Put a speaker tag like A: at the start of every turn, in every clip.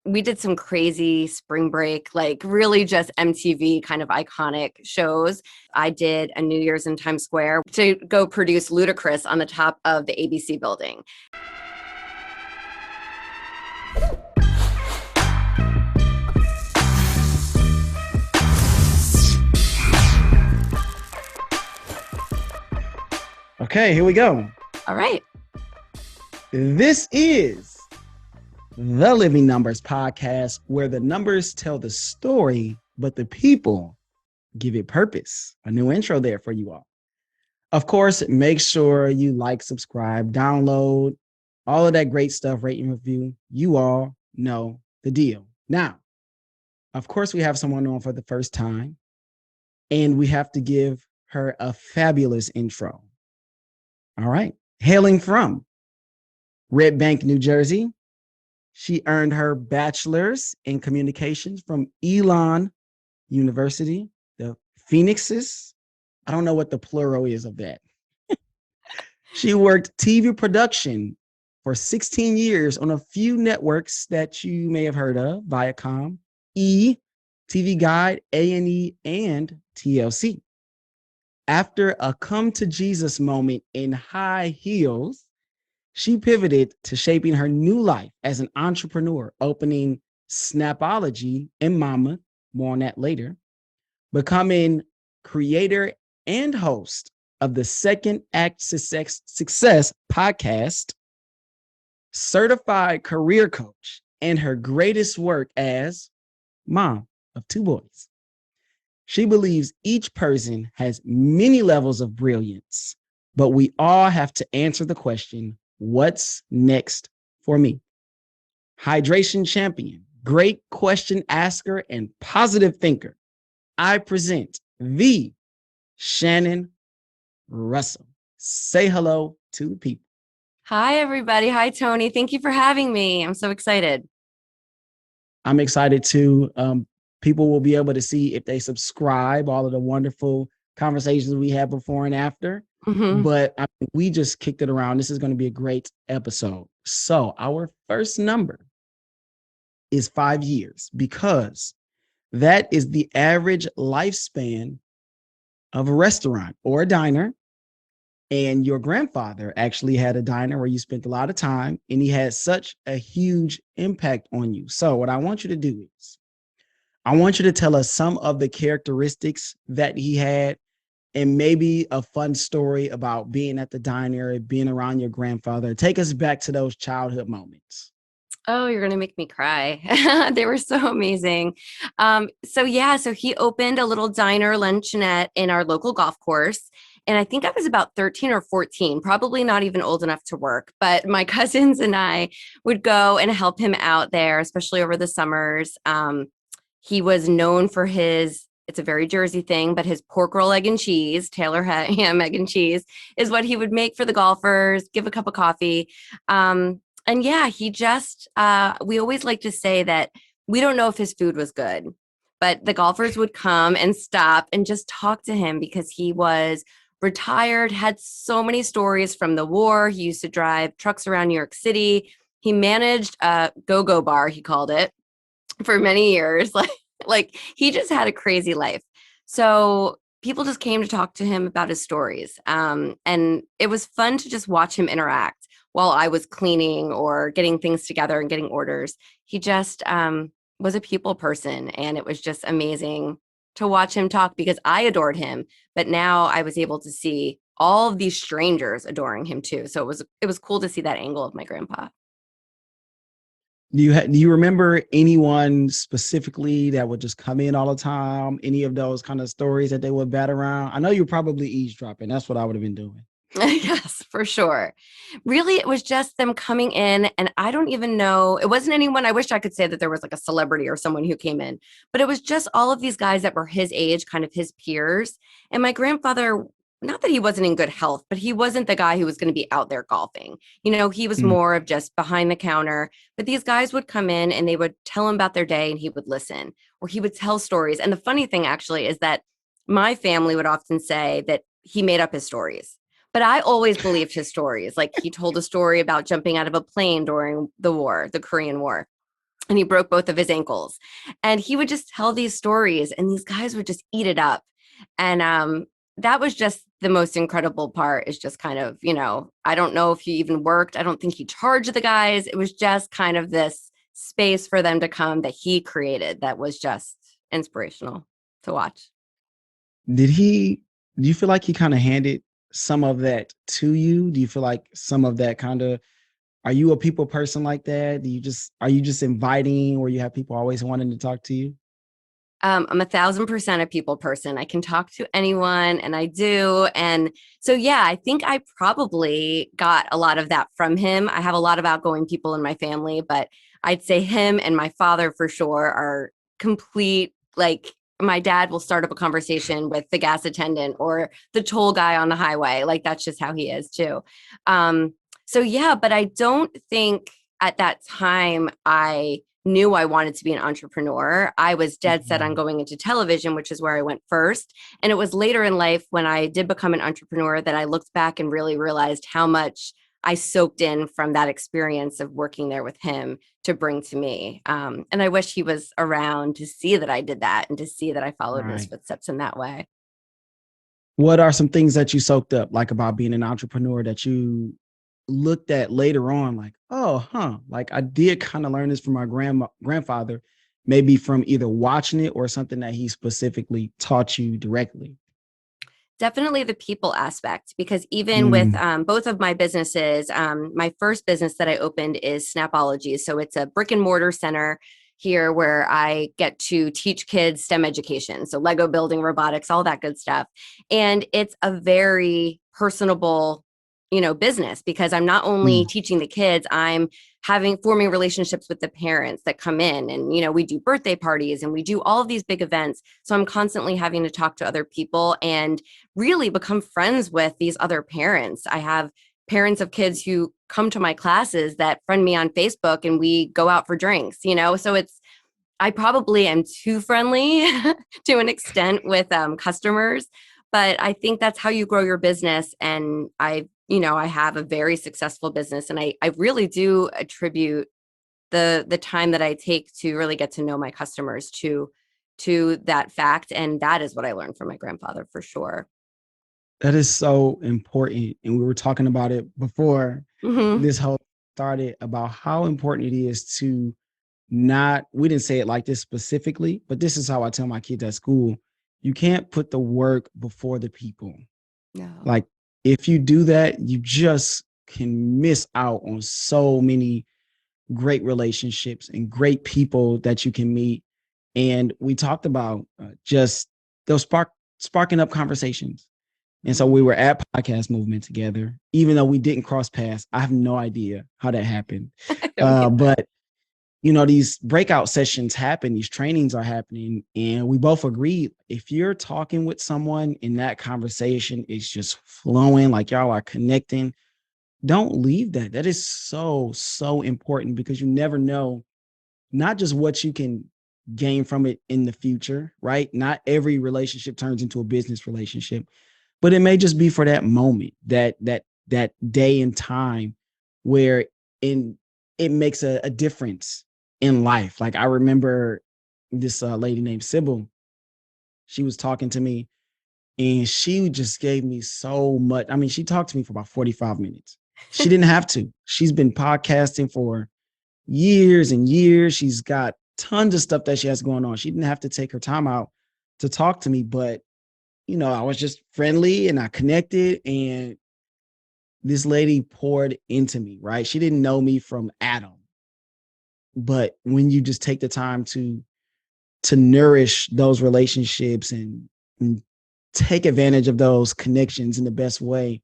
A: we did some crazy spring break, like really just MTV kind of iconic shows. I did a New Year's in Times Square to go produce Ludacris on the top of the ABC building.
B: Okay, here we go.
A: All right.
B: This is the Living Numbers podcast, where the numbers tell the story, but the people give it purpose. A new intro there for you all. Of course, make sure you like, subscribe, download, all of that great stuff, rate and review. You all know the deal. Now, of course, we have someone on for the first time, and we have to give her a fabulous intro. All right. Hailing from Red Bank, New Jersey, she earned her bachelor's in communications from Elon University, the Phoenixes. I don't know what the plural is of that. She worked TV production for 16 years on a few networks that you may have heard of: Viacom, E, TV Guide, A&E, and TLC. After a come to Jesus moment in high heels, she pivoted to shaping her new life as an entrepreneur, opening Snapology in Mama, more on that later, becoming creator and host of the Second Act Success podcast, certified career coach, and her greatest work as mom of two boys. She believes each person has many levels of brilliance, but we all have to answer the question, what's next for me? Hydration champion, great question asker, and positive thinker, I present the Shannon Russell. Say hello to the people.
A: Hi, everybody. Hi, Tony. Thank you for having me. I'm so excited.
B: I'm excited too. People will be able to see if they subscribe all of the wonderful conversations we had before and after.
A: Mm-hmm.
B: But we just kicked it around. This is going to be a great episode. So our first number is 5 years, because that is the average lifespan of a restaurant or a diner. And your grandfather actually had a diner where you spent a lot of time, and he had such a huge impact on you. So what I want you to do is, I want you to tell us some of the characteristics that he had, and maybe a fun story about being at the diner, being around your grandfather. Take us back to those childhood moments.
A: Oh, you're going to make me cry. They were so amazing. So he opened a little diner luncheonette in our local golf course. And I think I was about 13 or 14, probably not even old enough to work. But my cousins and I would go and help him out there, especially over the summers. He was known for it's a very Jersey thing, but his pork roll, egg and cheese, Taylor ham, egg and cheese, is what he would make for the golfers, give a cup of coffee. He just, we always like to say that we don't know if his food was good, but the golfers would come and stop and just talk to him because he was retired, had so many stories from the war. He used to drive trucks around New York City. He managed a go-go bar, he called it, for many years. Like he just had a crazy life. So people just came to talk to him about his stories. And it was fun to just watch him interact while I was cleaning or getting things together and getting orders. He just was a people person, and it was just amazing to watch him talk because I adored him. But now I was able to see all of these strangers adoring him too. So it was cool to see that angle of my grandpa.
B: Do you remember anyone specifically that would just come in all the time? Any of those kind of stories that they would bat around? I know you're probably eavesdropping. That's what I would have been doing.
A: Yes, for sure. Really, it was just them coming in, and I don't even know. It wasn't anyone. I wish I could say that there was like a celebrity or someone who came in, but it was just all of these guys that were his age, kind of his peers. And my grandfather, not that he wasn't in good health, but he wasn't the guy who was going to be out there golfing. He was more of just behind the counter. But these guys would come in and they would tell him about their day, and he would listen, or he would tell stories. And the funny thing actually is that my family would often say that he made up his stories. But I always believed his stories. Like he told a story about jumping out of a plane during the war, the Korean War. and he broke both of his ankles. And he would just tell these stories, and these guys would just eat it up. And that was just the most incredible part, is just kind of, I don't know if he even worked. I don't think he charged the guys. It was just kind of this space for them to come that he created that was just inspirational to watch.
B: Do you feel like he kind of handed some of that to you? Do you feel like some of that kind of, are you a people person like that? Are you just inviting, or you have people always wanting to talk to you?
A: I'm 1,000% a people person. I can talk to anyone, and I do. And so, yeah, I think I probably got a lot of that from him. I have a lot of outgoing people in my family, but I'd say him and my father for sure are complete. Like, my dad will start up a conversation with the gas attendant or the toll guy on the highway. Like, that's just how he is too. Um, so, yeah, but I don't think at that time I knew I wanted to be an entrepreneur. I was dead set on
B: Mhm.
A: going into television, which is where I went first. And it was later in life when I did become an entrepreneur that I looked back and really realized how much I soaked in from that experience of working there with him to bring to me. And I wish he was around to see that I did that and to see that I followed in his
B: Right.
A: footsteps in that way.
B: What are some things that you soaked up, like about being an entrepreneur, that you looked at later on, like, oh, huh, like I did kind of learn this from my grandfather, maybe from either watching it or something that he specifically taught you directly?
A: Definitely the people aspect, because even with
B: Mm,
A: both of my businesses, my first business that I opened is Snapology. So it's a brick and mortar center here where I get to teach kids STEM education. So Lego building, robotics, all that good stuff. And it's a very personable, business, because I'm not only
B: mm.
A: teaching the kids, I'm forming relationships with the parents that come in, and we do birthday parties and we do all of these big events. So I'm constantly having to talk to other people and really become friends with these other parents. I have parents of kids who come to my classes that friend me on Facebook, and we go out for drinks. So I probably am too friendly to an extent with customers, but I think that's how you grow your business. And I have a very successful business, and I really do attribute the time that I take to really get to know my customers to that fact. And that is what I learned from my grandfather for sure.
B: That is so important. And we were talking about it before
A: Hmm.
B: this whole started, about how important it is to not, we didn't say it like this specifically, but this is how I tell my kids at school: you can't put the work before the people.
A: No.
B: Like, if you do that, you just can miss out on so many great relationships and great people that you can meet. And we talked about just those sparking up conversations. And so
A: Mhm.
B: we were at Podcast Movement together, even though we didn't cross paths. I have no idea how that happened.
A: I don't either.
B: But these breakout sessions happen, these trainings are happening, and we both agreed, if you're talking with someone and that conversation is just flowing, like y'all are connecting, don't leave that. That is so, so important, because you never know, not just what you can gain from it in the future, right? Not every relationship turns into a business relationship, but it may just be for that moment, that day and time, where in it makes a difference in life. Like, I remember this lady named Sybil. She was talking to me, and she just gave me so much. I mean, she talked to me for about 45 minutes. She didn't have to. She's been podcasting for years and years. She's got tons of stuff that she has going on. She didn't have to take her time out to talk to me, but I was just friendly and I connected, and this lady poured into me, right? She didn't know me from Adam, but when you just take the time to nourish those relationships and take advantage of those connections in the best way,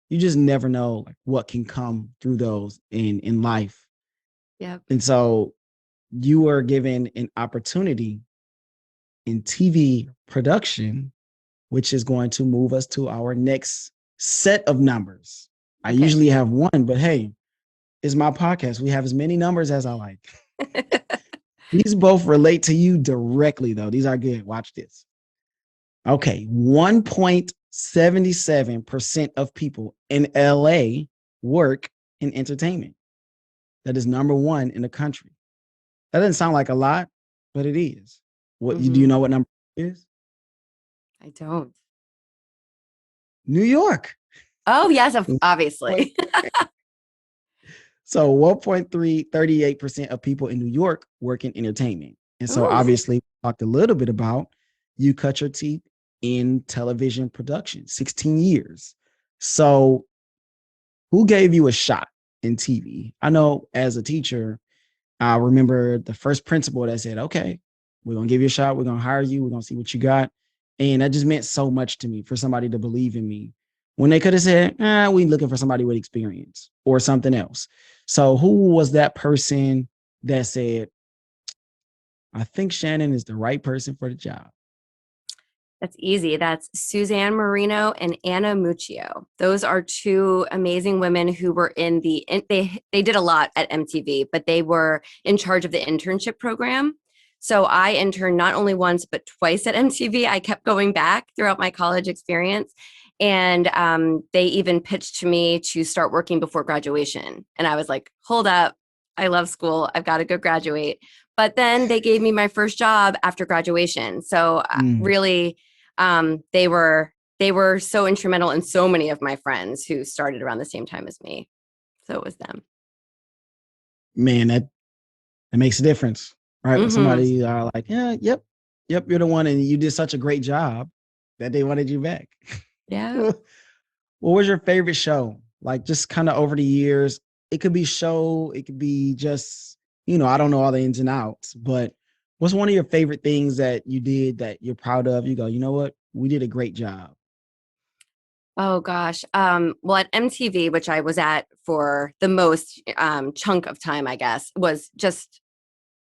B: you just never know, like, what can come through those in life.
A: Yep.
B: And so you are given an opportunity in TV production, which is going to move us to our next set of numbers. I
A: Okay.
B: usually have one, but hey, it's my podcast. We have as many numbers as I like. These both relate to you directly, though. These are good. Watch this. Okay. 1.77% of people in LA work in entertainment. That is number one in the country. That doesn't sound like a lot, but it is. What you do you
A: Hmm.
B: know what number it is?
A: I don't.
B: New York.
A: Oh, yes, obviously.
B: So 1.338% of people in New York work in entertainment. And so
A: Ooh,
B: obviously we talked a little bit about you cut your teeth in television production, 16 years. So who gave you a shot in TV? I know as a teacher, I remember the first principal that said, okay, we're going to give you a shot. We're going to hire you. We're going to see what you got. And that just meant so much to me for somebody to believe in me when they could have said, we looking for somebody with experience or something else. So who was that person that said, I think Shannon is the right person for the job?
A: that's easy. That's Suzanne Marino and Anna Muccio. Those are two amazing women who were they did a lot at MTV, but they were in charge of the internship program. So I interned not only once but twice at MTV. I kept going back throughout my college experience, and they even pitched to me to start working before graduation. And I was like, "Hold up, I love school. I've got to go graduate." But then they gave me my first job after graduation. So
B: Mm,
A: really, they were so instrumental in so many of my friends who started around the same time as me. So it was them.
B: man, that makes a difference, right? When
A: Hmm.
B: somebody are like, yeah, yep, you're the one, and you did such a great job that they wanted you back.
A: Yeah.
B: What was your favorite show? Like just kind of over the years, it could be show, it could be just, I don't know all the ins and outs, but what's one of your favorite things that you did that you're proud of? You go, you know what? We did a great job.
A: Oh gosh. Well, at MTV, which I was at for the most chunk of time, I guess, was just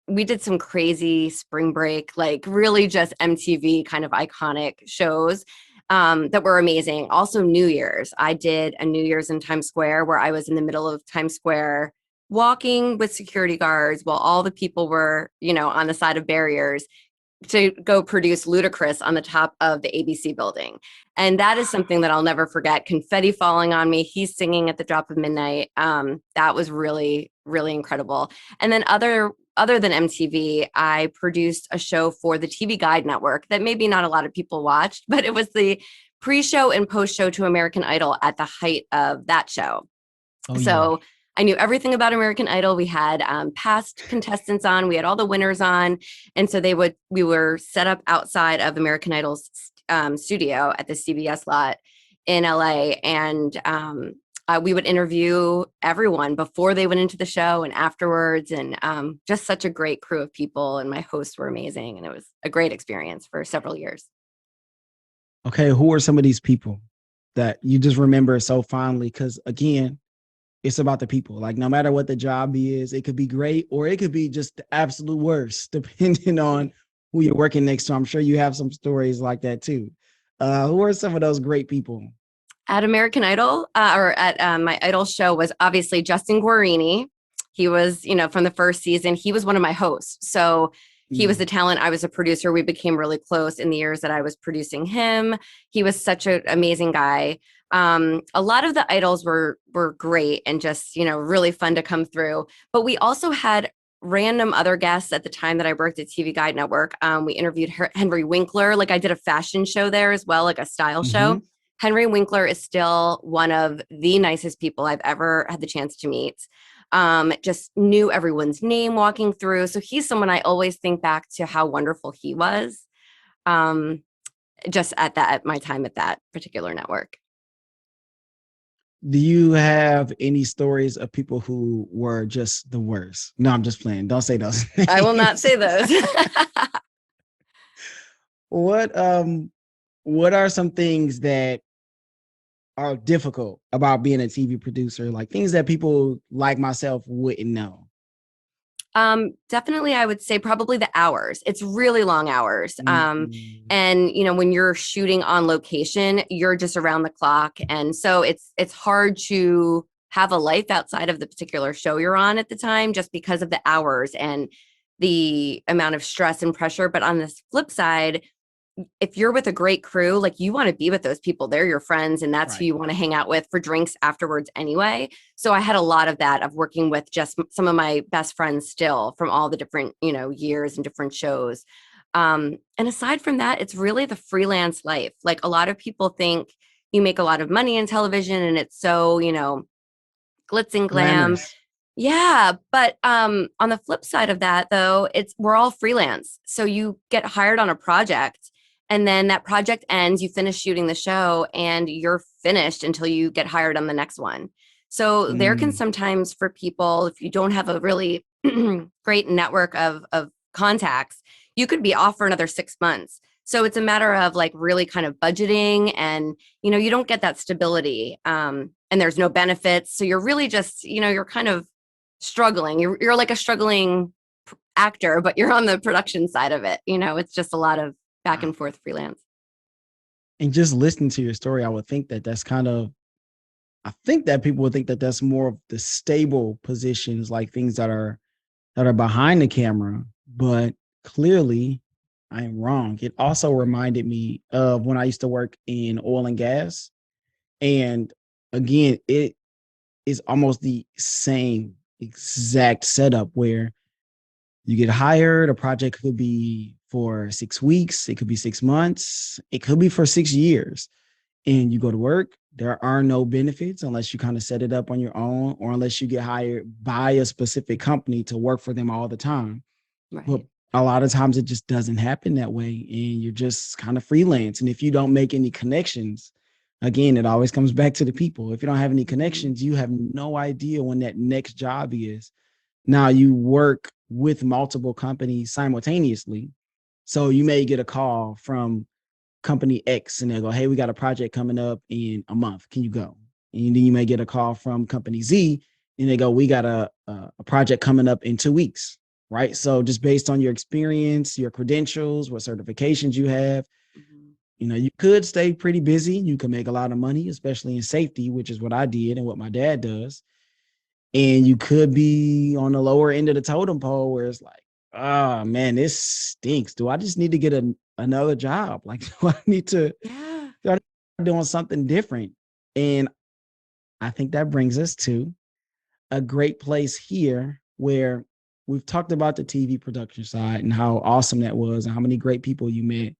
A: we did some crazy spring break, like really just MTV kind of iconic shows that were amazing. Also, New Year's. I did a New Year's in Times Square where I was in the middle of Times Square walking with security guards while all the people were, on the side of barriers to go produce Ludacris on the top of the ABC building. And that is something that I'll never forget. Confetti falling on me. He's singing at the drop of midnight. That was really, really incredible. And then other than MTV, I produced a show for the TV Guide Network that maybe not a lot of people watched, but it was the pre-show and post-show to American Idol at the height of that show.
B: Oh yeah.
A: So I knew everything about American Idol. We had past contestants on, we had all the winners on, and so we were set up outside of American Idol's studio at the CBS lot in LA, and we would interview everyone before they went into the show and afterwards, and just such a great crew of people. And my hosts were amazing, and it was a great experience for several years.
B: Okay, who are some of these people that you just remember so fondly? Because again, it's about the people. Like no matter what the job is, it could be great or it could be just the absolute worst, depending on who you're working next to. I'm sure you have some stories like that too. Who are some of those great people?
A: At American Idol, or at my Idol show, was obviously Justin Guarini. He was, from the first season, he was one of my hosts. So he was
B: Mm.
A: the talent. I was a producer. We became really close in the years that I was producing him. He was such an amazing guy. A lot of the idols were great and just, really fun to come through. But we also had random other guests at the time that I worked at TV Guide Network. We interviewed Henry Winkler. Like I did a fashion show there as well, like a style
B: Mm-hmm.
A: show. Henry Winkler is still one of the nicest people I've ever had the chance to meet. Just knew everyone's name walking through. So he's someone I always think back to how wonderful he was. Um, just at my time at that particular network.
B: Do you have any stories of people who were just the worst? No, I'm just playing. Don't say those
A: I will not
B: names.
A: say those.
B: what what are some things that are difficult about being a TV producer? Like things that people like myself wouldn't know.
A: Definitely, I would say probably the hours. It's really long hours.
B: Mm,
A: And when you're shooting on location, you're just around the clock, and so it's hard to have a life outside of the particular show you're on at the time, just because of the hours and the amount of stress and pressure. But on this flip side, if you're with a great crew, like you want to be with those people. They're your friends and that's who
B: Right.
A: you want to hang out with for drinks afterwards anyway. So I had a lot of that, of working with just some of my best friends still from all the different, years and different shows. And aside from that, it's really the freelance life. Like a lot of people think you make a lot of money in television and it's so, glitz and glam.
B: Glamorous.
A: Yeah, but on the flip side of that though, we're all freelance. So you get hired on a project and then that project ends, you finish shooting the show and you're finished until you get hired on the next one. So there can
B: Mm,
A: sometimes, for people, if you don't have a really great network of contacts, you could be off for another 6 months. So it's a matter of like really kind of budgeting, and you don't get that stability, and there's no benefits. So you're really just, you're kind of struggling. You're like a struggling actor, but you're on the production side of it. It's just a lot of back
B: wow.
A: and forth freelance.
B: And just listening to your story, I would think that that's kind of, I think that people would think that that's more of the stable positions, like things that are behind the camera. But clearly, I am wrong. It also reminded me of when I used to work in oil and gas. And again, it is almost the same exact setup where you get hired. A project could be for 6 weeks, it could be 6 months, it could be for 6 years. And you go to work. There are no benefits unless you kind of set it up on your own, or unless you get hired by a specific company to work for them all the time. But
A: Right.
B: a lot of times it just doesn't happen that way. And you're just kind of freelance. And if you don't make any connections, again, it always comes back to the people. If you don't have any
A: Mhm.
B: connections, you have no idea when that next job is. Now you work with multiple companies simultaneously. So you may get a call from company X and they'll go, hey, we got a project coming up in a month. Can you go? And then you may get a call from company Z and they go, we got a project coming up in 2 weeks. Right. So just based on your experience, your credentials, what certifications you have,
A: Mhm.
B: you could stay pretty busy. You can make a lot of money, especially in safety, which is what I did and what my dad does. And you could be on the lower end of the totem pole where it's like, oh man, this stinks. Do I just need to get another job? Like, do I need to
A: Yeah.
B: start doing something different? And I think that brings us to a great place here where we've talked about the TV production side and how awesome that was and how many great people you met.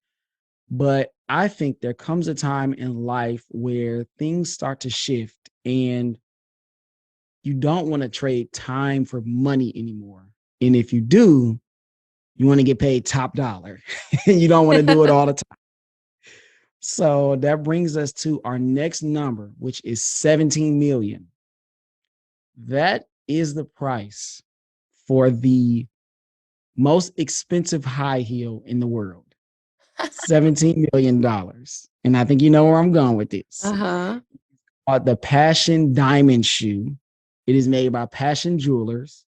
B: But I think there comes a time in life where things start to shift and you don't want to trade time for money anymore. And if you do, you want to get paid top dollar and you don't want to do it all the time. So that brings us to our next number, which is 17 million. That is the price for the most expensive high heel in the world. $17 million. And I think you know where I'm going with this.
A: Uh-huh.
B: The Passion Diamond Shoe. It is made by Passion Jewelers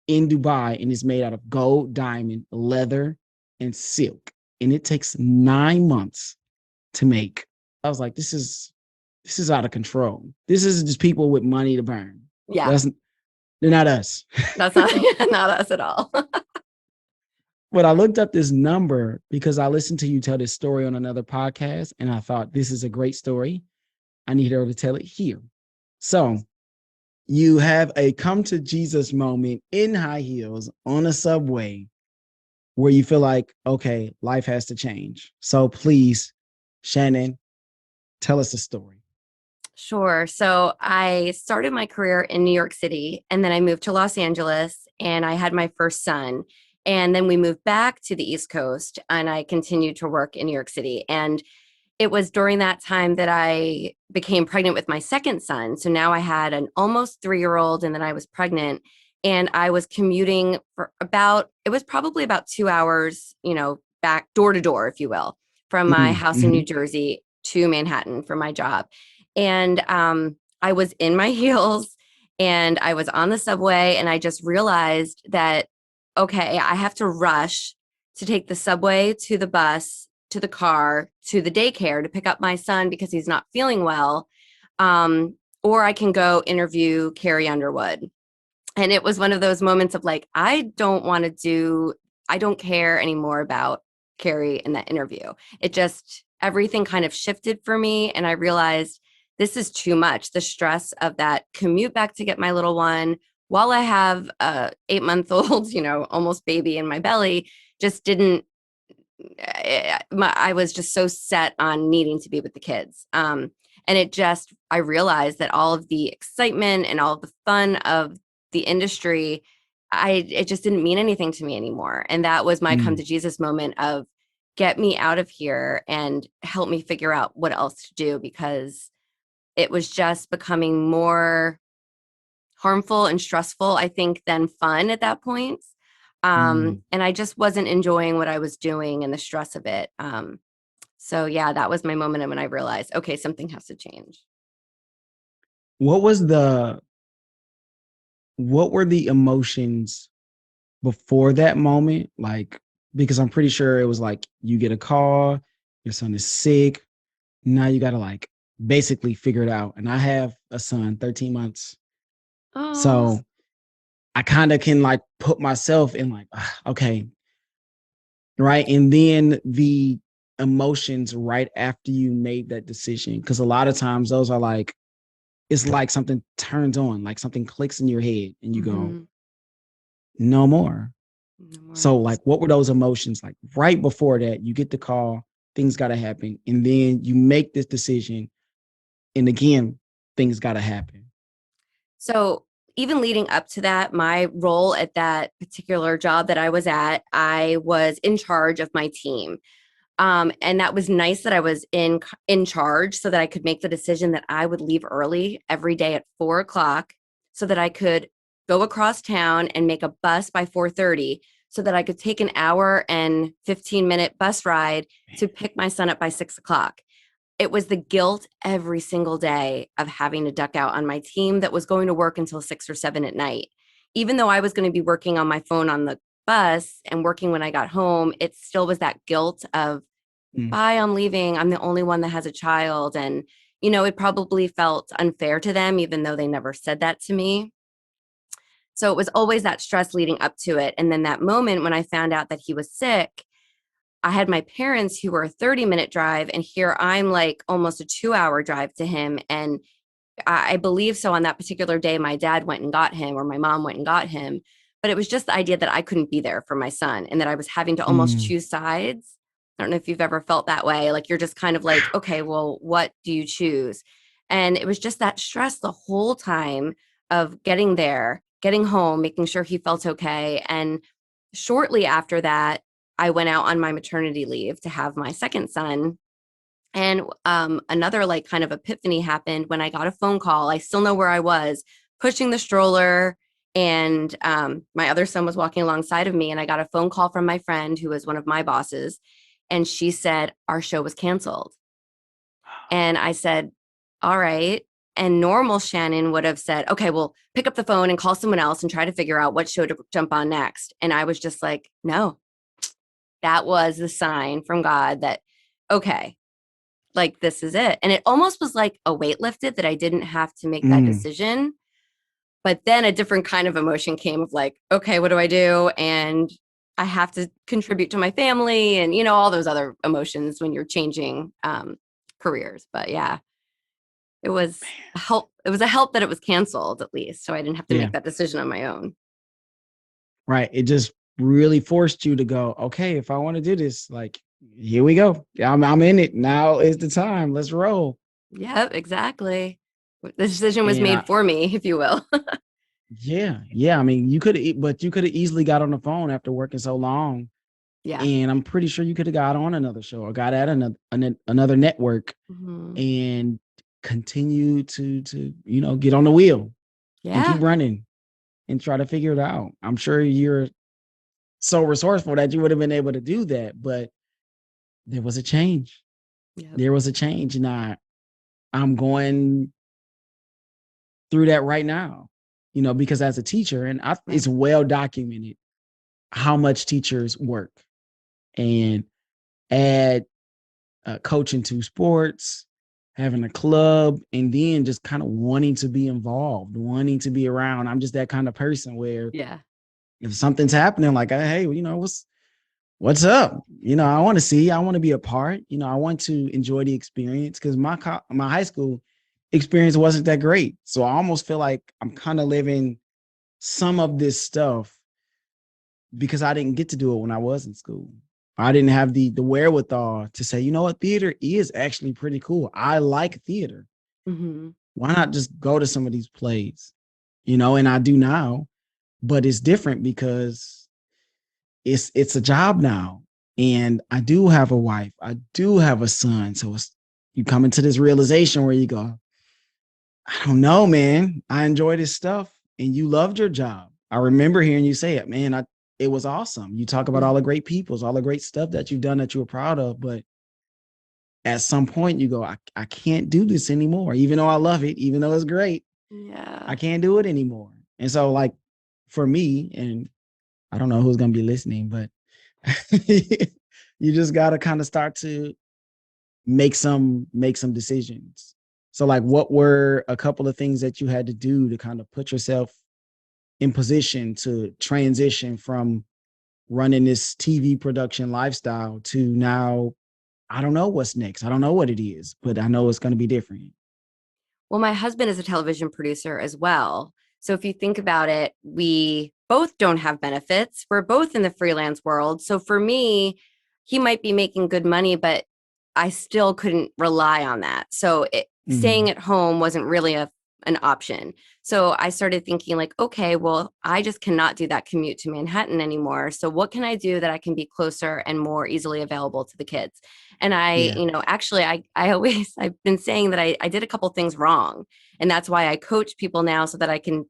B: in Dubai and is made out of gold, diamond, leather, and silk. And it takes 9 months to make. I was like, this is out of control. This is just people with money to burn.
A: Yeah.
B: That's they're not us.
A: That's not not us at all.
B: But I looked up this number because I listened to you tell this story on another podcast, and I thought this is a great story. I need her to tell it here. So you have a come to Jesus moment in high heels on a subway where you feel like, okay, life has to change. So please, Shannon, tell us the story.
A: Sure. So I started my career in New York City and then I moved to Los Angeles and I had my first son. And then we moved back to the East Coast and I continued to work in New York City. And it was during that time that I became pregnant with my second son. So now I had an almost 3-year-old and then I was pregnant and I was commuting for it was probably about 2 hours, back door to door, if you will, from my house in New
B: Mm-hmm.
A: Jersey to Manhattan for my job. And I was in my heels and I was on the subway and I just realized that, okay, I have to rush to take the subway to the bus, to the car, to the daycare to pick up my son because he's not feeling well. Or I can go interview Carrie Underwood. And it was one of those moments of like, I don't care anymore about Carrie in that interview. It just, everything kind of shifted for me. And I realized this is too much. The stress of that commute back to get my little one while I have a 8-month-old, almost baby in my belly, just didn't, I was just so set on needing to be with the kids. And I realized that all of the excitement and all of the fun of the industry, it just didn't mean anything to me anymore. And that was my come
B: Mm,
A: to Jesus moment of get me out of here and help me figure out what else to do, because it was just becoming more harmful and stressful, I think, than fun at that point.
B: mm.
A: And I just wasn't enjoying what I was doing and the stress of it. So yeah, that was my moment when I realized, okay, something has to change.
B: What was the what were the emotions before that moment? Like, because I'm pretty sure it was like you get a call, your son is sick. Now you got to like basically figure it out. And I have a son, 13 months.
A: Oh,
B: So I kind of can like put myself in like, okay, right. And then the emotions right after you made that decision. Cause a lot of times those are like, it's like something turns on, like something clicks in your head and you go,
A: mm-hmm.
B: no more.
A: No
B: So
A: more.
B: like, what were those emotions like right before that? You get the call, things got to happen. And then you make this decision. And again, things got to happen.
A: So even leading up to that, my role at that particular job that I was at, I was in charge of my team. And that was nice that I was in charge so that I could make the decision that I would leave early every day at 4 o'clock so that I could go across town and make a bus by 4:30 so that I could take an hour and 15-minute bus ride to pick my son up by 6 o'clock. It was the guilt every single day of having to duck out on my team that was going to work until 6 or 7 at night. Even though I was going to be working on my phone on the bus and working when I got home, it still was that guilt of,
B: Mm,
A: bye, I'm leaving. I'm the only one that has a child. And, it probably felt unfair to them, even though they never said that to me. So it was always that stress leading up to it. And then that moment when I found out that he was sick, I had my parents who were a 30-minute drive, and here I'm like almost a 2-hour drive to him. And I believe so on that particular day, my dad went and got him, or my mom went and got him. But it was just the idea that I couldn't be there for my son and that I was having to almost
B: mm,
A: choose sides. I don't know if you've ever felt that way. Like you're just kind of like, okay, well, what do you choose? And it was just that stress the whole time of getting there, getting home, making sure he felt okay. And shortly after that, I went out on my maternity leave to have my second son. And another like kind of epiphany happened when I got a phone call. I still know where I was, pushing the stroller, and my other son was walking alongside of me. And I got a phone call from my friend who was one of my bosses. And she said, our show was canceled. And I said, all right. And normal Shannon would have said, okay, well, pick up the phone and call someone else and try to figure out what show to jump on next. And I was just like, no, that was the sign from God that, okay, like this is it. And it almost was like a weight lifted that I didn't have to make that
B: mm.
A: decision. But then a different kind of emotion came of like, okay, what do I do? And I have to contribute to my family and, all those other emotions when you're changing careers. But yeah, it was a help. It was a help that it was canceled at least. So I didn't have to
B: Yeah,
A: make that decision on my own.
B: right. It just really forced you to go, okay, if I want to do this, like, here we go. I'm in it. Now is the time. Let's roll.
A: Yep, exactly. The decision was
B: And
A: made for me, if you will.
B: yeah. I mean, but you could have easily got on the phone after working so long.
A: Yeah.
B: And I'm pretty sure you could have got on another show or got at another network
A: Mhm.
B: and continue to get on the wheel and
A: Yeah.
B: keep running and try to figure it out. I'm sure you're so resourceful that you would have been able to do that, but there was a change.
A: Yep.
B: There was a change, and I'm going through that right now. Because as a teacher, and it's
A: Right.
B: well documented how much teachers work and add coaching to sports, having a club, and then just kind of wanting to be involved, wanting to be around. I'm just that kind of person where
A: Yeah.
B: if something's happening, like, hey, what's up? I want to see, I want to be a part, I want to enjoy the experience because my high school experience wasn't that great. So I almost feel like I'm kind of living some of this stuff because I didn't get to do it when I was in school. I didn't have the wherewithal to say, you know what, theater is actually pretty cool. I like theater.
A: Mm-hmm.
B: Why not just go to some of these plays? And I do now, but it's different because it's a job now. And I do have a wife. I do have a son. So you come into this realization where you go, I don't know, man. I enjoy this stuff. And you loved your job. I remember hearing you say it, man. It was awesome. You talk about all the great peoples, all the great stuff that you've done that you were proud of. But at some point you go, I can't do this anymore. Even though I love it, even though it's great,
A: Yeah.
B: I can't do it anymore. And so like for me, and I don't know who's going to be listening, but you just got to kind of start to make some decisions. So like what were a couple of things that you had to do to kind of put yourself in position to transition from running this TV production lifestyle to now, I don't know what's next. I don't know what it is, but I know it's going to be different.
A: Well, my husband is a television producer as well. So if you think about it, we both don't have benefits. We're both in the freelance world. So for me, he might be making good money, but I still couldn't rely on that. So staying
B: Mhm.
A: at home wasn't really an option. So I started thinking like, okay, well, I just cannot do that commute to Manhattan anymore. So what can I do that I can be closer and more easily available to the kids? And
B: Yeah.
A: actually I always I've been saying that I did a couple things wrong. And that's why I coach people now so that I can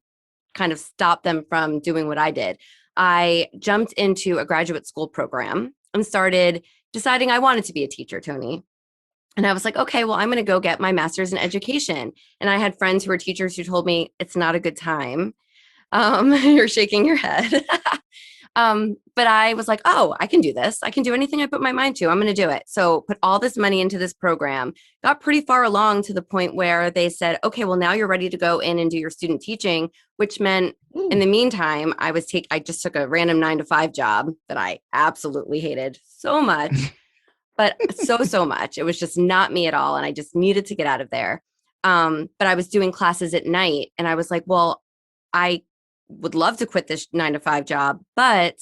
A: kind of stop them from doing what I did. I jumped into a graduate school program and started deciding I wanted to be a teacher, Tony. And I was like, okay, well, I'm going to go get my master's in education. And I had friends who were teachers who told me it's not a good time. You're shaking your head. But I was like, oh, I can do this. I can do anything I put my mind to. I'm going to do it. So put all this money into this program, got pretty far along to the point where they said, okay, well, now you're ready to go in and do your student teaching, which meant in
B: Ooh.
A: the meantime, I just took a random 9 to 5 job that I absolutely hated so much, but so much. It was just not me at all. And I just needed to get out of there. But I was doing classes at night and I was like, well, I would love to quit this 9 to 5 job, but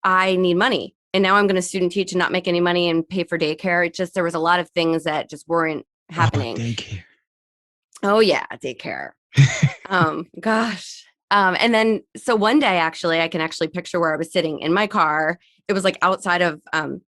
A: I need money. And now I'm going to student teach and not make any money and pay for daycare. It just, there was a lot of things that just weren't
B: Oh,
A: happening.
B: daycare.
A: Oh, yeah, daycare. Gosh. And then, so one day, actually, I can actually picture where I was sitting in my car. It was like outside of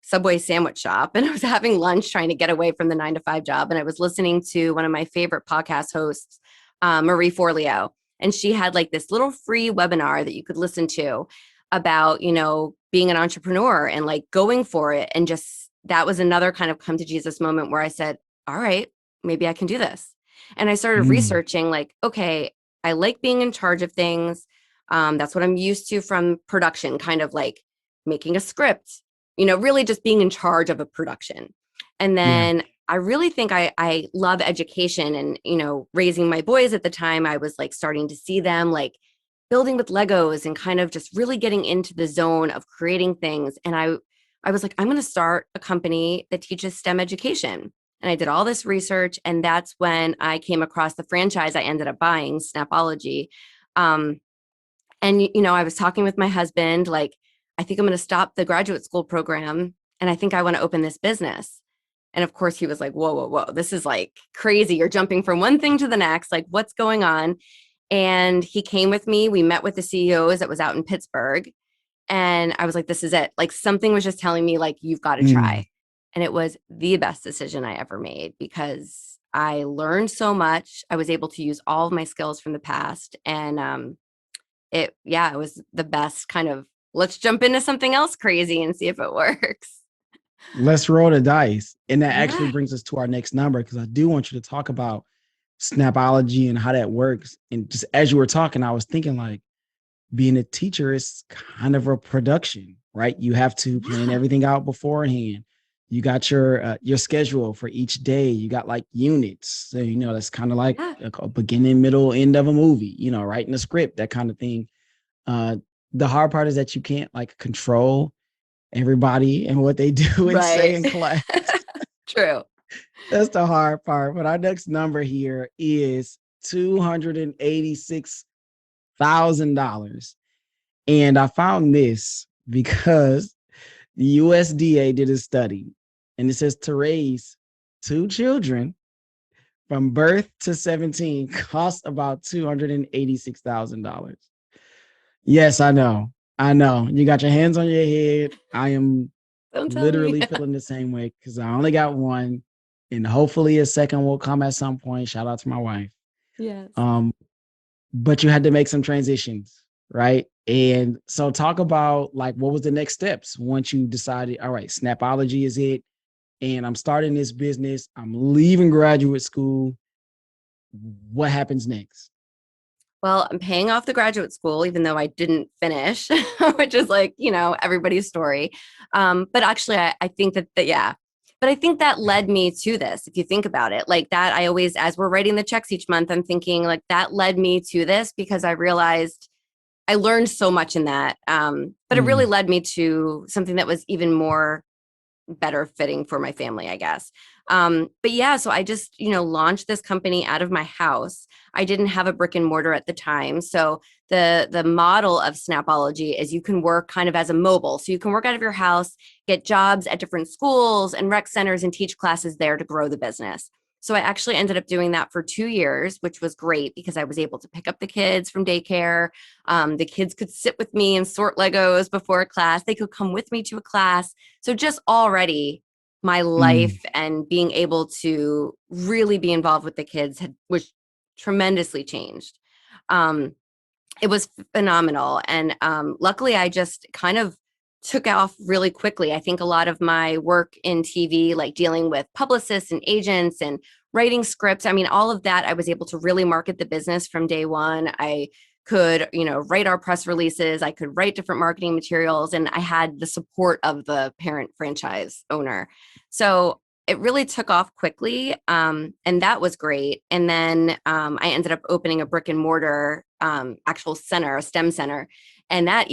A: Subway sandwich shop. And I was having lunch trying to get away from the 9 to 5 job. And I was listening to one of my favorite podcast hosts, Marie Forleo. And she had like this little free webinar that you could listen to about, being an entrepreneur and like going for it. And just that was another kind of come to Jesus moment where I said, all right, maybe I can do this. And I started
B: Mm.
A: researching like, okay, I like being in charge of things. That's what I'm used to from production, kind of like making a script, really just being in charge of a production. And
B: Yeah.
A: then I really think I love education and, raising my boys at the time, I was like starting to see them like building with Legos and kind of just really getting into the zone of creating things. And I was like, I'm going to start a company that teaches STEM education. And I did all this research. And that's when I came across the franchise I ended up buying, Snapology. Um, and, I was talking with my husband, like, I think I'm going to stop the graduate school program. And I think I want to open this business. And of course, he was like, whoa, whoa, whoa, this is like crazy. You're jumping from one thing to the next. Like, what's going on? And he came with me. We met with the CEOs that was out in Pittsburgh. And I was like, this is it. Like something was just telling me, like, you've got to
B: Mm.
A: try. And it was the best decision I ever made because I learned so much. I was able to use all of my skills from the past. And it was the best kind of let's jump into something else crazy and see if it works.
B: Let's roll the dice. And that actually
A: Yeah.
B: brings us to our next number because I do want you to talk about Snapology and how that works. And just as you were talking, I was thinking like being a teacher is kind of a production, right? You have to plan
A: Yeah.
B: everything out beforehand. You got your schedule for each day. You got like units. So, that's kind of like
A: Yeah.
B: a beginning, middle, end of a movie, writing a script, that kind of thing. Uh, the hard part is that you can't like control everybody and what they do and say
A: Right.
B: in class.
A: True.
B: That's the hard part. But our next number here is $286,000. And I found this because the USDA did a study, and it says to raise two children from birth to 17 costs about $286,000. Yes, I know. I know. You got your hands on your head. I am
A: Don't tell me.
B: literally feeling the same way because I only got one, and hopefully a second will come at some point. Shout out to my wife.
A: Yes.
B: Um, but you had to make some transitions, right? And so talk about like what was the next steps once you decided, all right, snapology is it, and I'm starting this business. I'm leaving graduate school. What happens next?
A: Well, I'm paying off the graduate school, even though I didn't finish, which is like, everybody's story. But actually, I think that, yeah. But I think that led me to this, if you think about it. Like that, I always, as we're writing the checks each month, I'm thinking like that led me to this because I realized I learned so much in that. But it really
B: Mm,
A: led me to something that was even more better fitting for my family, I guess. But yeah, so I just, launched this company out of my house. I didn't have a brick and mortar at the time. So the model of Snapology is you can work kind of as a mobile. So you can work out of your house, get jobs at different schools and rec centers and teach classes there to grow the business. So I actually ended up doing that for 2 years, which was great because I was able to pick up the kids from daycare. The kids could sit with me and sort Legos before a class. They could come with me to a class. So just already my
B: mm.
A: life and being able to really be involved with the kids was tremendously changed. Um, it was phenomenal. And luckily, I just kind of took off really quickly. I think a lot of my work in TV, like dealing with publicists and agents and writing scripts, I mean, all of that, I was able to really market the business from day one. I could, write our press releases. I could write different marketing materials, and I had the support of the parent franchise owner. So it really took off quickly, and that was great. And then I ended up opening a brick and mortar actual center, a STEM center, and that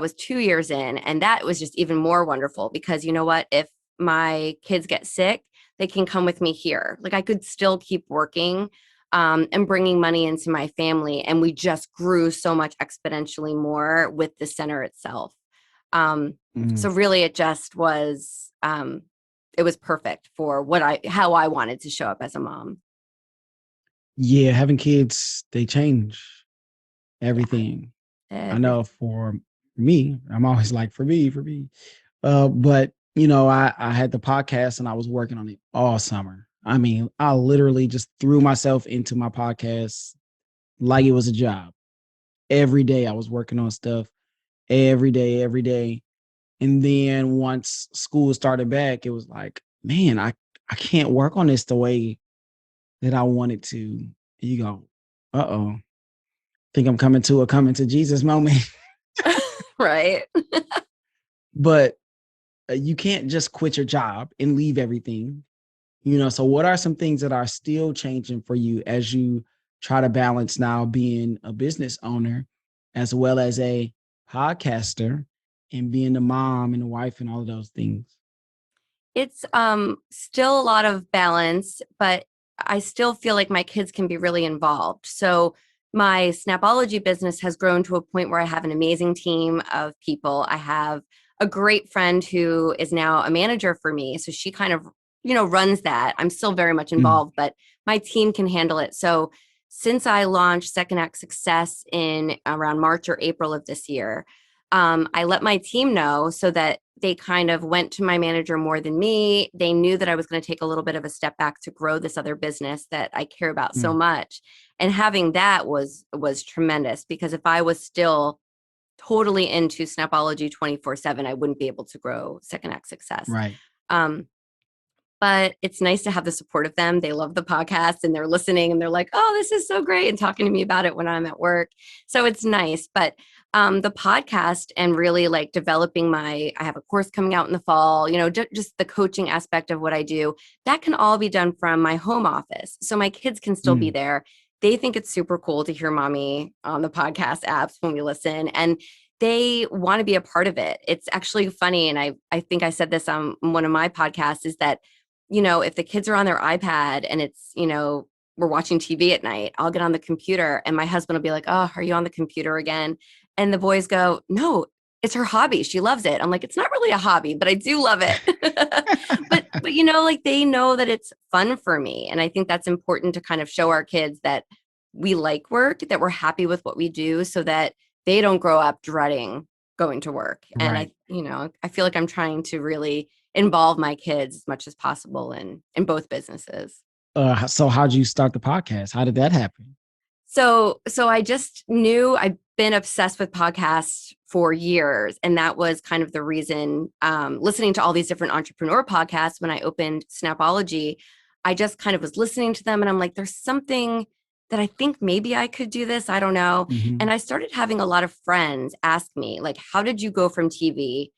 A: was 2 years in, and that was just even more wonderful because you know what? If my kids get sick, they can come with me here. Like I could still keep working and bringing money into my family, and we just grew so much exponentially more with the center itself. Um,
B: Mm.
A: so really, it just was. It was perfect for how I wanted to show up as a mom.
B: Yeah, having kids, they change
A: Yeah,
B: everything. I know
A: everything.
B: for me, I'm always like, for me, for me. But I had the podcast and I was working on it all summer. I mean, I literally just threw myself into my podcast like it was a job. Every day I was working on stuff every day, every day. And then once school started back, it was like, man, I can't work on this the way that I wanted to. You go, uh-oh. Think I'm coming to Jesus moment.
A: Right.
B: But you can't just quit your job and leave everything. So what are some things that are still changing for you as you try to balance now being a business owner as well as a podcaster and being a mom and a wife and all of those things?
A: It's still a lot of balance, but I still feel like my kids can be really involved. So my Snapology business has grown to a point where I have an amazing team of people. I have a great friend who is now a manager for me. So she kind of, runs that. I'm still very much
B: Mm,
A: involved, but my team can handle it. So since I launched Second Act Success in around March or April of this year, I let my team know so that they kind of went to my manager more than me. They knew that I was going to take a little bit of a step back to grow this other business that I care about so
B: mm,
A: much. And having that was tremendous because if I was still totally into Snapology 24/7, I wouldn't be able to grow Second Act Success.
B: right.
A: Um, but it's nice to have the support of them. They love the podcast and they're listening and they're like, oh, this is so great, and talking to me about it when I'm at work. So it's nice. But the podcast and really like developing I have a course coming out in the fall, just the coaching aspect of what I do, that can all be done from my home office. So my kids can still be
B: Mm,
A: there. They think it's super cool to hear mommy on the podcast apps when we listen. And they want to be a part of it. It's actually funny. And I think I said this on one of my podcasts is that, if the kids are on their iPad and it's, we're watching TV at night, I'll get on the computer and my husband will be like, "Oh, are you on the computer again?" And the boys go, "No, it's her hobby. She loves it." I'm like, "It's not really a hobby, but I do love it." but like they know that it's fun for me. And I think that's important to kind of show our kids that we like work, that we're happy with what we do so that they don't grow up dreading going to work. And
B: Right.
A: I feel like I'm trying to really involve my kids as much as possible in both businesses.
B: So how'd you start the podcast? How did that happen?
A: So I just knew I've been obsessed with podcasts for years. And that was kind of the reason, listening to all these different entrepreneur podcasts when I opened Snapology, I just kind of was listening to them and I'm like, there's something that I think maybe I could do this. I don't know.
B: Mm-hmm.
A: And I started having a lot of friends ask me, like, how did you go from TV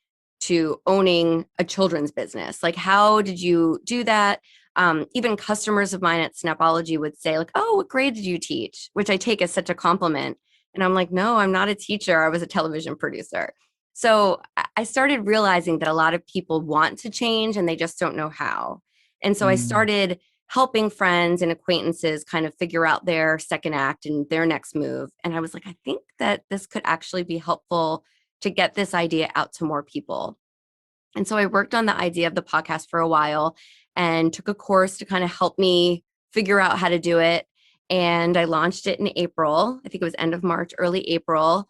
A: to owning a children's business? Like, how did you do that? Even customers of mine at Snapology would say, like, "Oh, what grade did you teach?" Which I take as such a compliment. And I'm like, "No, I'm not a teacher. I was a television producer." So I started realizing that a lot of people want to change and they just don't know how. And so I
B: Mm,
A: started helping friends and acquaintances kind of figure out their second act and their next move. And I was like, I think that this could actually be helpful to get this idea out to more people. And so I worked on the idea of the podcast for a while and took a course to kind of help me figure out how to do it. And I launched it in April. I think it was end of March, early April.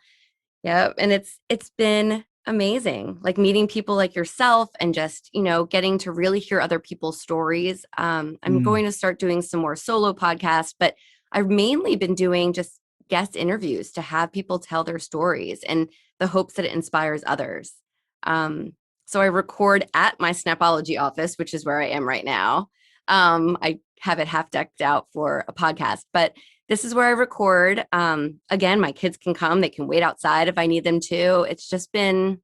A: Yeah. And it's been amazing. Like meeting people like yourself and just, getting to really hear other people's stories. I'm
B: mm,
A: going to start doing some more solo podcasts, but I've mainly been doing just guest interviews to have people tell their stories and the hopes that it inspires others. Um, so I record at my Snapology office, which is where I am right now. I have it half decked out for a podcast, but this is where I record. Again, my kids can come, they can wait outside if I need them to. It's just been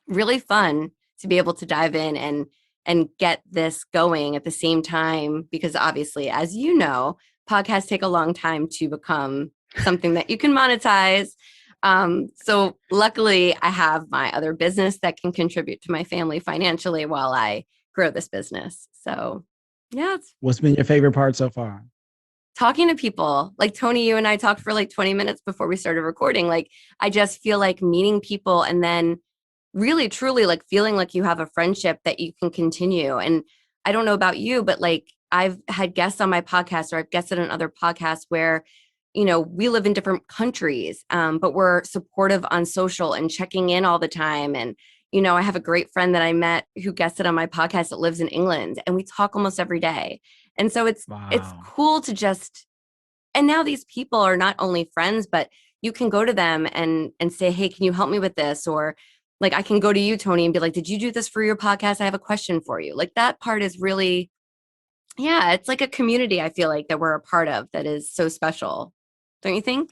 A: really fun to be able to dive in and get this going at the same time, because obviously, as you know, podcasts take a long time to become something that you can monetize. So luckily I have my other business that can contribute to my family financially while I grow this business. So yeah, it's
B: what's been your favorite part so far?
A: talking to people. Like Tony, you and I talked for like 20 minutes before we started recording. Like I just feel like meeting people and then really truly like feeling like you have a friendship that you can continue. And I don't know about you, but like I've had guests on my podcast or I've guested on other podcasts where, we live in different countries, but we're supportive on social and checking in all the time. And, I have a great friend that I met who guested on my podcast that lives in England and we talk almost every day. And so it's
B: Wow.
A: cool to just, and now these people are not only friends, but you can go to them and say, "Hey, can you help me with this?" Or like I can go to you, Tony, and be like, "Did you do this for your podcast? I have a question for you." Like that part is really, yeah, it's like a community I feel like that we're a part of that is so special. Don't you think?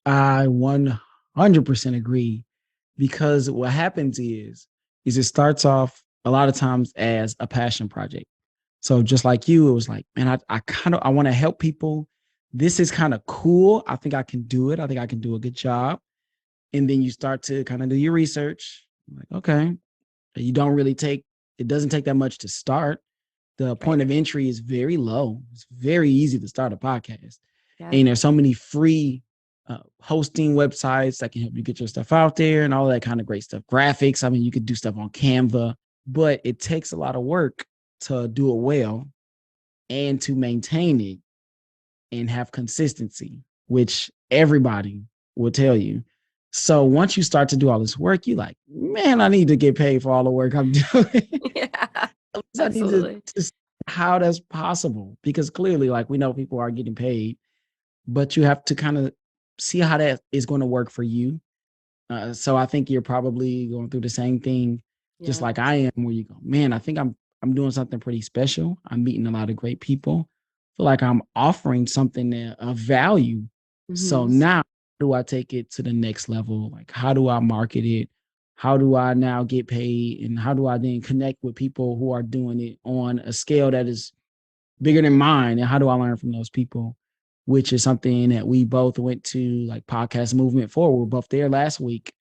B: I 100% agree because what happens is it starts off a lot of times as a passion project. So just like you, it was like, man, I want to help people. This is kind of cool. I think I can do it. I think I can do a good job. And then you start to kind of do your research. Like, okay, you don't really take, it doesn't take that much to start. The point
A: Right.
B: of entry is very low. It's very easy to start a podcast.
A: Yeah.
B: And there's so many free hosting websites that can help you get your stuff out there and all that kind of great stuff. Graphics, I mean, you could do stuff on Canva, but it takes a lot of work to do it well and to maintain it and have consistency, which everybody will tell you. So once you start to do all this work, you like, man, I need to get paid for all the work I'm doing.
A: Yeah.
B: I need to,
A: Absolutely.
B: to see how that's possible because clearly, like we know people are getting paid, but you have to kind of see how that is going to work for you. So I think you're probably going through the same thing, just
A: Yeah.
B: like I am, where you go, man, I think I'm doing something pretty special. I'm meeting a lot of great people. Feel like I'm offering something of value. So
A: Hmm.
B: now, how do I take it to the next level? Like, how do I market it? How do I now get paid? And how do I then connect with people who are doing it on a scale that is bigger than mine? And how do I learn from those people? Which is something that we both went to like podcast movement for. We were both there last week.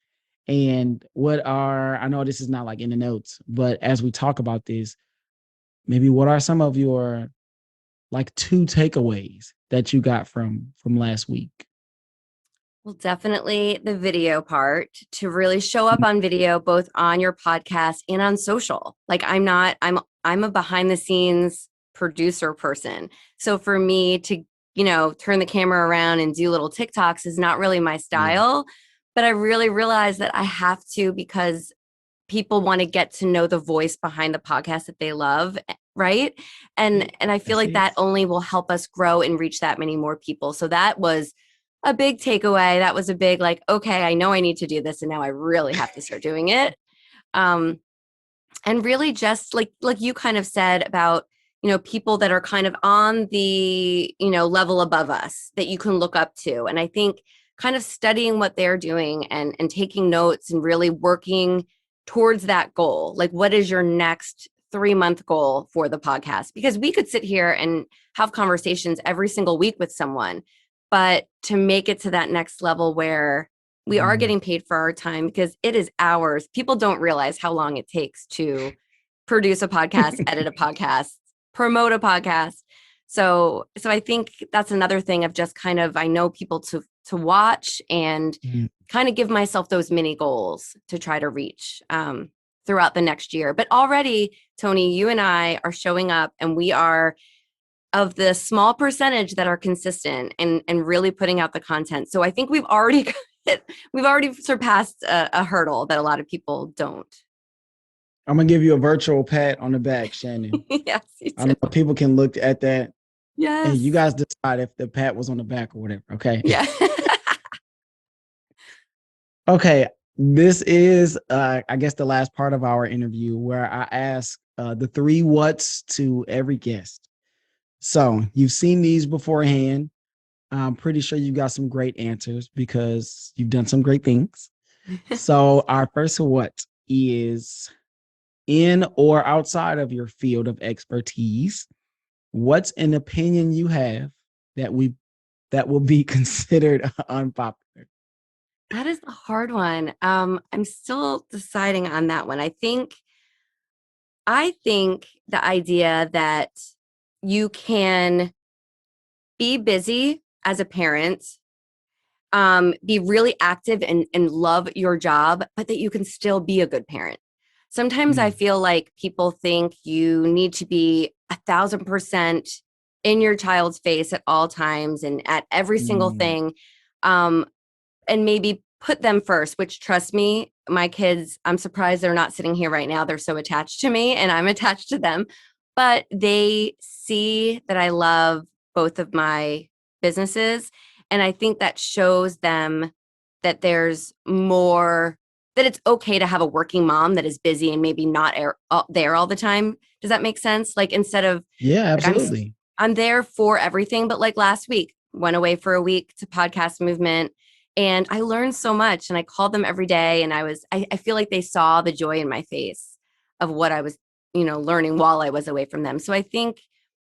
B: And I know this is not like in the notes, but as we talk about this, maybe what are some of your like 2 takeaways that you got from last week?
A: Well, definitely the video part, to really show up on video, both on your podcast and on social. Like I'm a behind the scenes producer person. So for me to, turn the camera around and do little TikToks is not really my
B: Yeah.
A: style. But I really realized that I have to, because people want to get to know the voice behind the podcast that they love, right? And I feel
B: That's
A: like
B: it.
A: that only will help us grow and reach that many more people. So that was a big takeaway. That was a big, like, okay, I know I need to do this, and now I really have to start doing it. Um, and really just like you kind of said about, people that are kind of on the, level above us that you can look up to. And I think kind of studying what they're doing and taking notes and really working towards that goal. Like, what is your next 3-month goal for the podcast? Because we could sit here and have conversations every single week with someone, but to make it to that next level where we are
B: Mm.
A: getting paid for our time, because it is hours. People don't realize how long it takes to produce a podcast, edit a podcast, promote a podcast. So I think that's another thing of just kind of, I know people to watch and
B: Mm.
A: kind of give myself those mini goals to try to reach throughout the next year. But already, Tony, you and I are showing up, and we are of the small percentage that are consistent and really putting out the content. So I think we've already surpassed a hurdle that a lot of people don't.
B: I'm gonna give you a virtual pat on the back, Shannon.
A: Yes, you
B: I
A: too.
B: know people can look at that, and you
A: Yes.
B: guys decide if the pat was on the back or whatever. Okay.
A: Yeah.
B: Okay. This is, I guess, the last part of our interview where I ask the 3 whats to every guest. So you've seen these beforehand. I'm pretty sure you got some great answers because you've done some great things. So our first what is, in or outside of your field of expertise, what's an opinion you have that will be considered unpopular?
A: That is a hard one. I'm still deciding on that one. I think the idea that you can be busy as a parent, be really active and love your job, but that you can still be a good parent. Sometimes I
B: Mm.
A: feel like people think you need to be 1,000% in your child's face at all times and at every single
B: Mm.
A: thing. Um, and maybe put them first, which, trust me, my kids, I'm surprised they're not sitting here right now. They're so attached to me and I'm attached to them, but they see that I love both of my businesses. And I think that shows them that there's more, that it's okay to have a working mom that is busy and maybe not there all the time. Does that make sense? Like, instead of,
B: Yeah,
A: like,
B: absolutely.
A: I'm there for everything, but like last week, went away for a week to podcast movement, and I learned so much, and I called them every day, and I feel like they saw the joy in my face of what I was, learning while I was away from them. So I think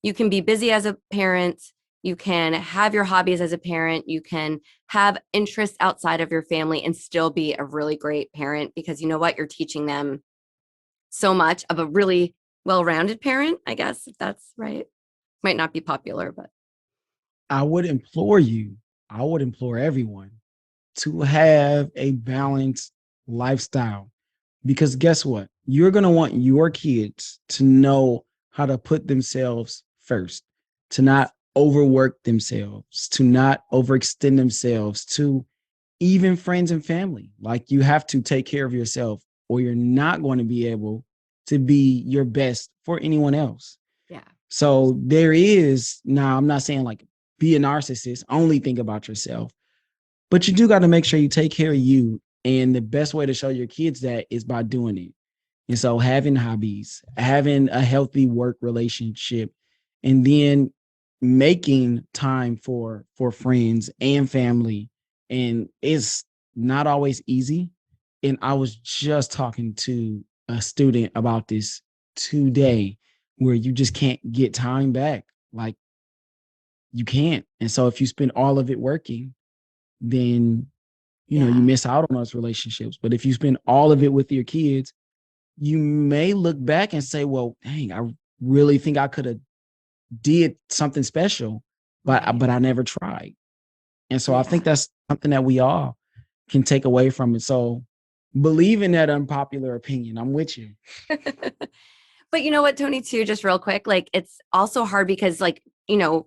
A: you can be busy as a parent, you can have your hobbies as a parent, you can have interests outside of your family and still be a really great parent, because you know what? You're teaching them so much of a really well-rounded parent, I guess, if that's right. Might not be popular, but
B: I would implore you, I would implore everyone to have a balanced lifestyle, because guess what? You're going to want your kids to know how to put themselves first, to not overwork themselves, to not overextend themselves, to even friends and family. Like, you have to take care of yourself, or you're not going to be able to be your best for anyone else.
A: yeah.
B: So there is, now I'm not saying like be a narcissist, only think about yourself, but you do got to make sure you take care of you. And the best way to show your kids that is by doing it. And so having hobbies, having a healthy work relationship, and then making time for friends and family. And it's not always easy. And I was just talking to a student about this today, where you just can't get time back. Like, you can't. And so if you spend all of it working, then you
A: Yeah.
B: miss out on those relationships. But if you spend all of it with your kids, you may look back and say, well, dang, I really think I could have did something special,
A: Right.
B: but I never tried. And so I think
A: Yeah.
B: that's something that we all can take away from it. So believe in that unpopular opinion. I'm with you.
A: But you know what, Tony, too, just real quick, like it's also hard because like,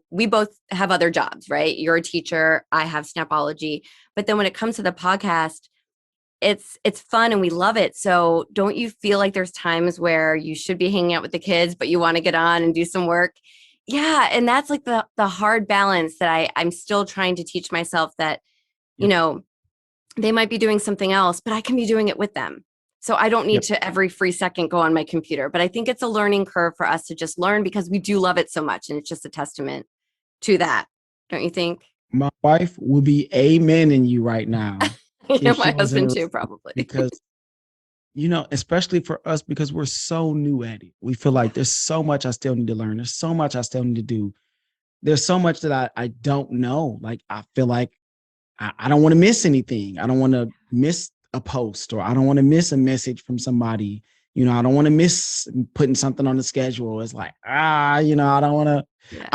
A: we both have other jobs, right? You're a teacher, I have snapology. But then when it comes to the podcast, it's fun and we love it. So don't you feel like there's times where you should be hanging out with the kids, but you want to get on and do some work? Yeah. And that's like the hard balance that I'm still trying to teach myself that, you
B: Yep.
A: know, they might be doing something else, but I can be doing it with them. So I don't need
B: Yep.
A: to every free second go on my computer. But I think it's a learning curve for us to just learn because we do love it so much. And it's just a testament to that. Don't you think?
B: My wife will be amen in you right now
A: Yeah,
B: if she
A: my
B: was in
A: husband
B: the
A: too,
B: room
A: probably.
B: because especially for us, because we're so new at it. We feel
A: Yeah.
B: like there's so much I still need to learn. There's so much I still need to do. There's so much that I don't know. Like I feel like I don't want to miss anything. I don't want to miss a post or I don't want to miss a message from somebody. I don't want to miss putting something on the schedule. It's like,
A: Yeah.
B: I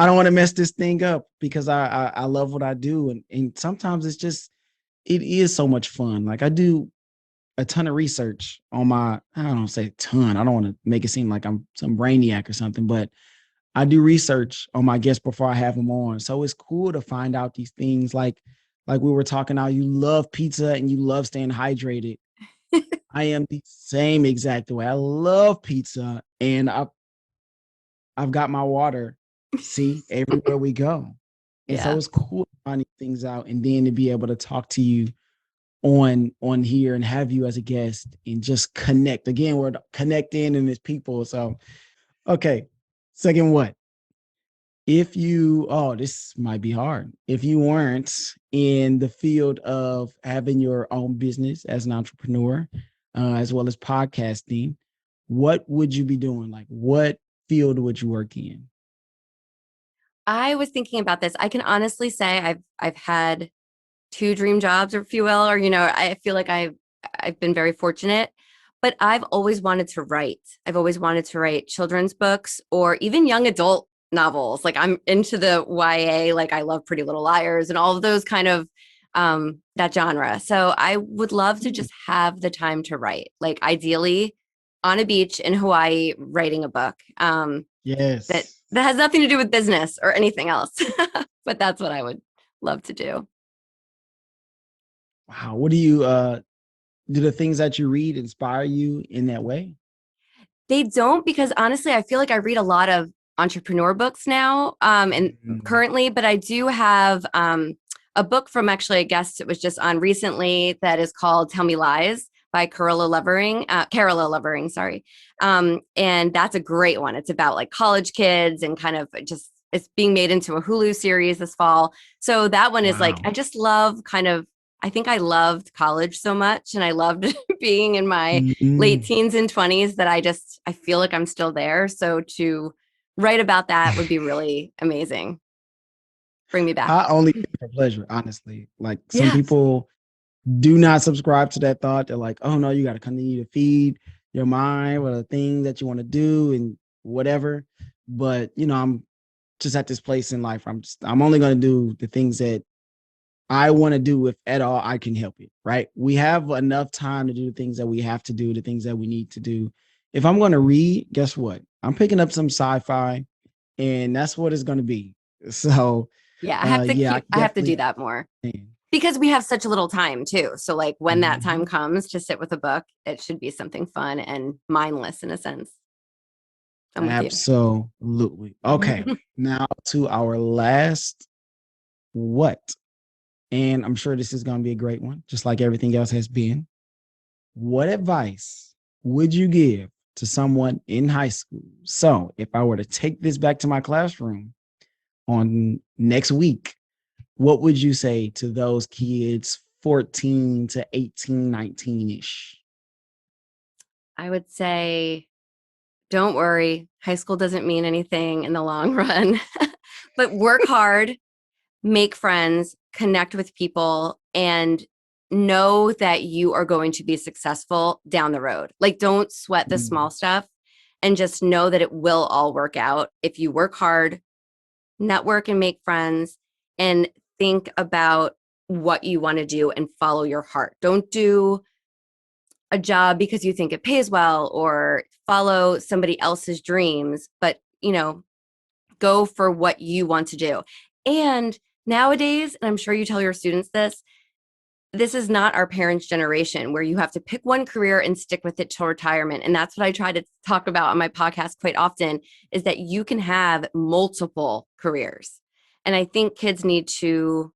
B: don't want to mess this thing up because I love what I do. And sometimes it is so much fun. Like I do a ton of research on I don't say a ton. I don't want to make it seem like I'm some brainiac or something, but I do research on my guests before I have them on. So it's cool to find out these things like we were talking now, you love pizza and you love staying hydrated. I am the same exact way. I love pizza and I've got my water, see, everywhere we go. And so
A: Yeah.
B: it's cool finding things out and then to be able to talk to you on here and have you as a guest and just connect. Again, we're connecting and it's people. So okay. Second what? If you this might be hard. If you weren't in the field of having your own business as an entrepreneur, as well as podcasting, what would you be doing? Like what field would you work in?
A: I was thinking about this. I can honestly say I've had two dream jobs, or if you will, or I feel like I've been very fortunate, but I've always wanted to write. I've always wanted to write children's books or even young adult novels. Like I'm into the YA, like I love Pretty Little Liars and all of those kind of that genre. So I would love to just have the time to write, like ideally on a beach in Hawaii, writing a book. That
B: Yes.
A: that has nothing to do with business or anything else. But that's what I would love to do.
B: Wow. What do the things that you read inspire you in that way?
A: They don't because honestly, I feel like I read a lot of entrepreneur books now and
B: Mm,
A: currently, but I do have a book from actually a guest that was just on recently that is called Tell Me Lies by Carola Levering, sorry. And that's a great one. It's about like college kids and kind of just it's being made into a Hulu series this fall. So that one is like,
B: wow.
A: I just love kind of I think I loved college so much and I loved being in my late
B: Mm.
A: teens and 20s that I feel like I'm still there. So to write about that would be really amazing. Bring me back.
B: I only do it for pleasure, honestly. Like some
A: Yes.
B: people do not subscribe to that thought. They're like, oh no, you got to continue to feed your mind with a thing that you want to do and whatever. But I'm just at this place in life. I'm only going to do the things that I want to do if at all I can help it. Right. We have enough time to do the things that we have to do, the things that we need to do. If I'm going to read, guess what? I'm picking up some sci-fi and that's what it's going to be. So
A: Yeah, I have to
B: yeah, I
A: keep
B: can
A: I have to
B: definitely
A: do that more
B: understand.
A: because we have such a little time too. So like when that time
B: Mhm.
A: comes to sit with a book, it should be something fun and mindless in a sense. I'm with you.
B: Absolutely. Okay. Now to our last what? And I'm sure this is going to be a great one, just like everything else has been. What advice would you give to someone in high school? So if I were to take this back to my classroom on next week, what would you say to those kids 14 to 18, 19 ish?
A: I would say don't worry. High school doesn't mean anything in the long run, but work hard, make friends, connect with people, and know that you are going to be successful down the road. Like, don't sweat the small stuff and just know that it will all work out if you work hard, network and make friends, and think about what you want to do and follow your heart. Don't do a job because you think it pays well or follow somebody else's dreams, but, go for what you want to do. And nowadays, and I'm sure you tell your students this is not our parents' generation where you have to pick one career and stick with it till retirement. And that's what I try to talk about on my podcast quite often, is that you can have multiple careers. And I think kids need to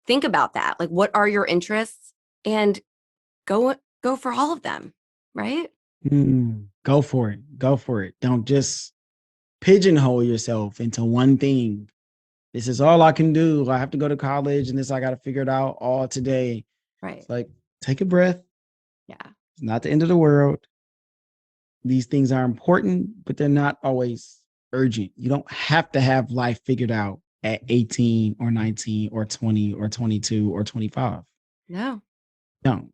A: think about that. Like, what are your interests? And go for all of them, right?
B: Go for it. Go for it. Don't just pigeonhole yourself into one thing. This is all I can do. I have to go to college and this, I got to figure it out all today.
A: Right.
B: It's like, take a breath.
A: Yeah.
B: It's not the end of the world. These things are important, but they're not always urgent. You don't have to have life figured out at 18 or 19 or 20 or 22 or 25.
A: No.
B: No.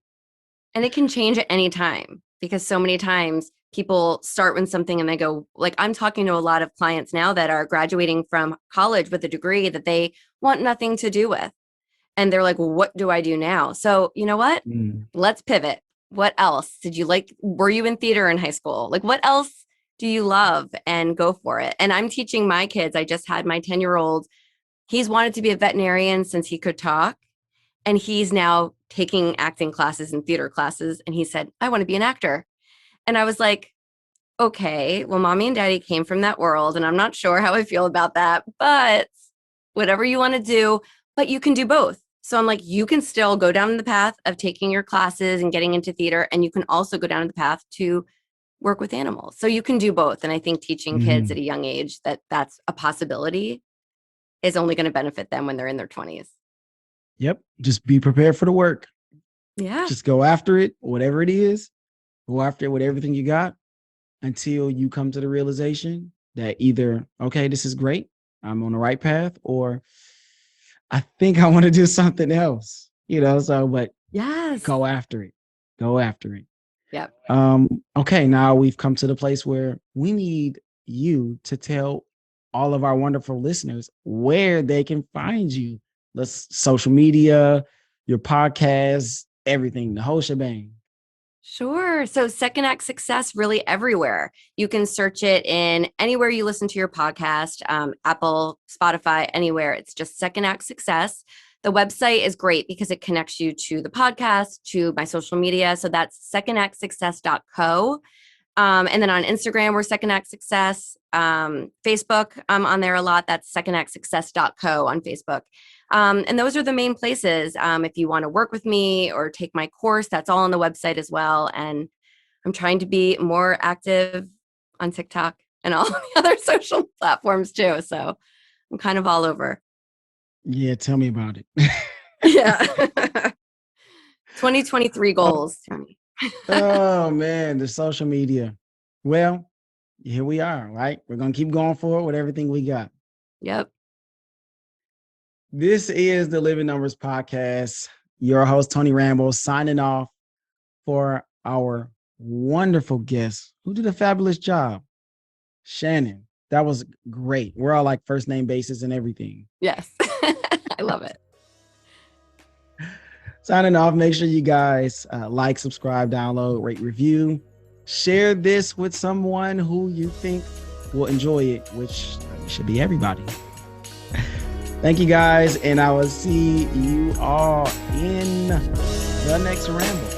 A: And it can change at any time, because so many times people start with something and they go, like, I'm talking to a lot of clients now that are graduating from college with a degree that they want nothing to do with. And they're like, well, what do I do now? So you know what? Let's pivot. What else did you like? Were you in theater in high school? Like, what else do you love? And go for it. And I'm teaching my kids. I just had my 10-year-old. He's wanted to be a veterinarian since he could talk. And he's now taking acting classes and theater classes. And he said, I want to be an actor. And I was like, okay, well, mommy and daddy came from that world. And I'm not sure how I feel about that, but whatever you want to do, but you can do both. So I'm like, you can still go down the path of taking your classes and getting into theater. And you can also go down the path to work with animals. So you can do both. And I think teaching kids at a young age that that's a possibility is only going to benefit them when they're in their 20s.
B: Yep. Just be prepared for the work.
A: Yeah.
B: Just go after it, whatever it is. Go after it with everything you got until you come to the realization that either, okay, this is great, I'm on the right path, or I think I want to do something else, but
A: yes,
B: go after it. Go after it.
A: Yep.
B: Okay, now we've come to the place where we need you to tell all of our wonderful listeners where they can find you. Let's social media, your podcast, everything, the whole shebang.
A: Sure. So Second Act Success, really everywhere. You can search it in anywhere you listen to your podcast, Apple, Spotify, anywhere. It's just Second Act Success. The website is great because it connects you to the podcast, to my social media. So that's secondactsuccess.co. And then on Instagram, we're Second Act Success. Facebook, I'm on there a lot. That's secondactsuccess.co on Facebook. And those are the main places. If you want to work with me or take my course, that's all on the website as well. And I'm trying to be more active on TikTok and all the other social platforms too. So I'm kind of all over.
B: Yeah, tell me about it.
A: Yeah. 2023 goals.
B: Oh man, the social media. Well, here we are, right? We're going to keep going forward with everything we got.
A: Yep.
B: This is the Living Numbers Podcast. Your host, Tony Rambles, signing off for our wonderful guest who did a fabulous job. Shannon, that was great. We're all like first name basis and everything.
A: Yes. I love it.
B: Signing off. Make sure you guys like, subscribe, download, rate, review. Share this with someone who you think will enjoy it, which should be everybody. Thank you guys, and I will see you all in the next Ramble.